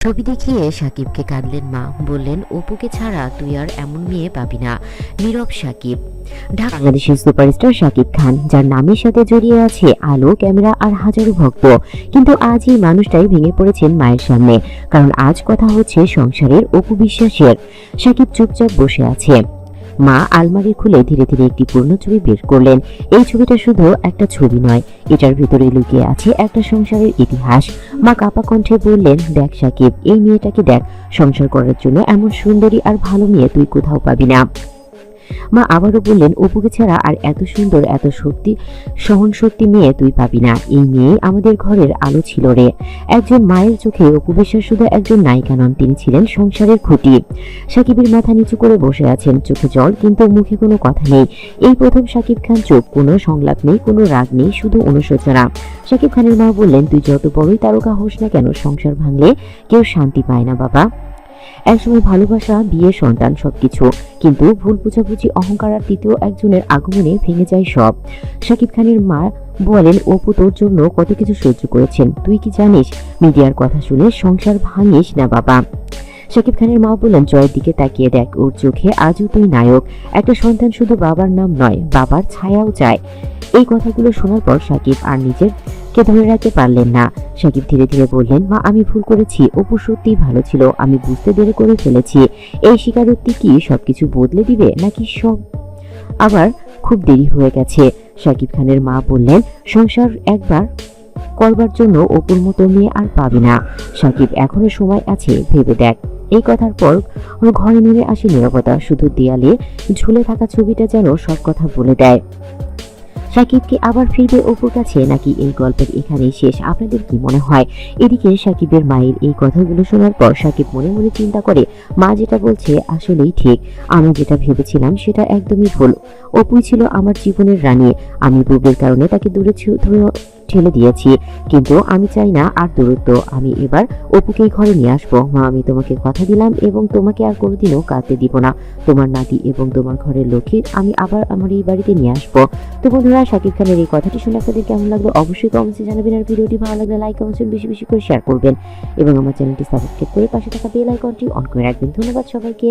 ছবি দেখিয়ে সাকিবকে কাঁদলেন মা, বললেন অপুকে ছাড়া তুই আর এমন মেয়ে পাবি না। নীরব সাকিব। বাংলাদেশের সুপারস্টার সাকিব খান, যার নামের সাথে জড়িয়ে আছে আলো, ক্যামেরা আর হাজারো ভক্ত, কিন্তু আজ এই মানুষটাই ভেঙে পড়েছেন মায়ের সামনে। কারণ আজ কথা হচ্ছে সংসারের অপু বিশ্বাসের। সাকিব চুপচাপ বসে আছে। মা আলমারি খুলে ধীরে ধীরে একটি পুরনো ছবি বের করলেন। এই ছবিটা শুধু একটা ছবি নয়, এটার ভেতরে লুকিয়ে আছে একটা সংসারের ইতিহাস। মা কাঁপা কণ্ঠে বললেন, দেখ সাকিব, এই মেয়েটাকে দেখ। সংসার করার জন্য এমন সুন্দরী আর ভালো মেয়ে তুই কোথাও পাবি না। মা আবারও বললেন, অপুকে ছাড়া আর এত সুন্দর, এত সহন শক্তি মেয়ে তুই পাবি না। এই মেয়ে আমাদের ঘরের আলো ছিল রে। একজন মায়ের চোখে অপু বিশ্বাস শুধু একজন নায়িকা নন, তিনি ছিলেন সংসারের খুঁটি। সাকিবের মাথা নিচু করে বসে আছেন, চোখে জল কিন্তু মুখে কোনো কথা নেই। এই প্রথম সাকিব খান চুপ, কোনো সংলাপ নেই, কোনো রাগ নেই, শুধু অনুশোচনা। সাকিব খানের মা বললেন, তুই যত বড়ই তারকা হোস না কেন, সংসার ভাঙলে কেউ শান্তি পায় না বাবা। একসময় ভালোবাসা, বিয়ে, সন্তান সবকিছু, কিন্তু ভুল বোঝাবুঝি, অহংকার আর তৃতীয় একজনের আগমনে ভেঙে যায় সব। সাকিব খানের মা বলেন, অপু তোর জন্য কত কিছু সহ্য করেছেন, তুই কি জানিস? মিডিয়ার কথা শুনে সংসার ভাঙিস না বাবা। সাকিব খানের মা বললেন, জয়ের দিকে তাকিয়ে দেখ, ওর চোখে আজও তুই নায়ক। একটা সন্তান শুধু বাবার নাম নয়, বাবার ছায়াও চায়। এই কথাগুলো শোনার পর সাকিব আর নিজেরকে ধরে রাখতে পারলেন না। সাকিব ধীরে ধীরে বললেন, মা আমি ভুল করেছি, অপু সত্যিই ভালো ছিল, আমি বুঝতে দেরি করে ফেলেছি। এই স্বীকারোক্তি কি সবকিছু বদলে দিবে, নাকি সব আবার খুব দেরি হয়ে গেছে? সাকিব খানের মা বললেন, সংসার একবার করবার জন্য অপুর মতো মেয়ে আর পাবি না। সাকিব, এখনো সময় আছে, ভেবে দেখ। এই কথার পর ঘরে নেমে আসে নীরবতা। শুধু দেয়ালে ঝুলে থাকা ছবিটা যেন সব কথা বলে দেয়। সাকিব কি আবার ফিরবে অপুর কাছে, নাকি এই গল্পের এখানেই শেষ? আপনাদের কি মনে হয়? এদিকে সাকিবের মায়ের এই কথাগুলো শোনার পর সাকিব মনে মনে চিন্তা করে, মা যেটা বলছে আসলেই ঠিক। আমি যেটা ভেবেছিলাম সেটা একদমই ভুল। অপুই ছিল আমার জীবনের রানী। আমি বুবের কারণে তাকে দূরে ঠেলে দিয়েছি, কিন্তু আমি চাই না আর দূরত্ব। আমি এবার অপুকেই ঘরে নিয়ে আসবো। মা, আমি তোমাকে কথা দিলাম, এবং তোমাকে আর কোনোদিনও কাঁদতে দিব না। তোমার নাতি এবং তোমার ঘরের লক্ষ্মী আমি আবার আমার এই বাড়িতে নিয়ে আসবো। তো বন্ধুরা, সাকিব খানের এই কথাটি শুনে আপনাদের কেমন লাগলো অবশ্যই কমেন্টে জানাবেন। আর ভিডিওটি ভালো লাগলে লাইক, কমেন্ট বেশি বেশি করে শেয়ার করবেন, এবং আমার চ্যানেলটি সাবস্ক্রাইব করে পাশে থাকা বেল আইকনটি অন করে রাখবেন। ধন্যবাদ সবাইকে।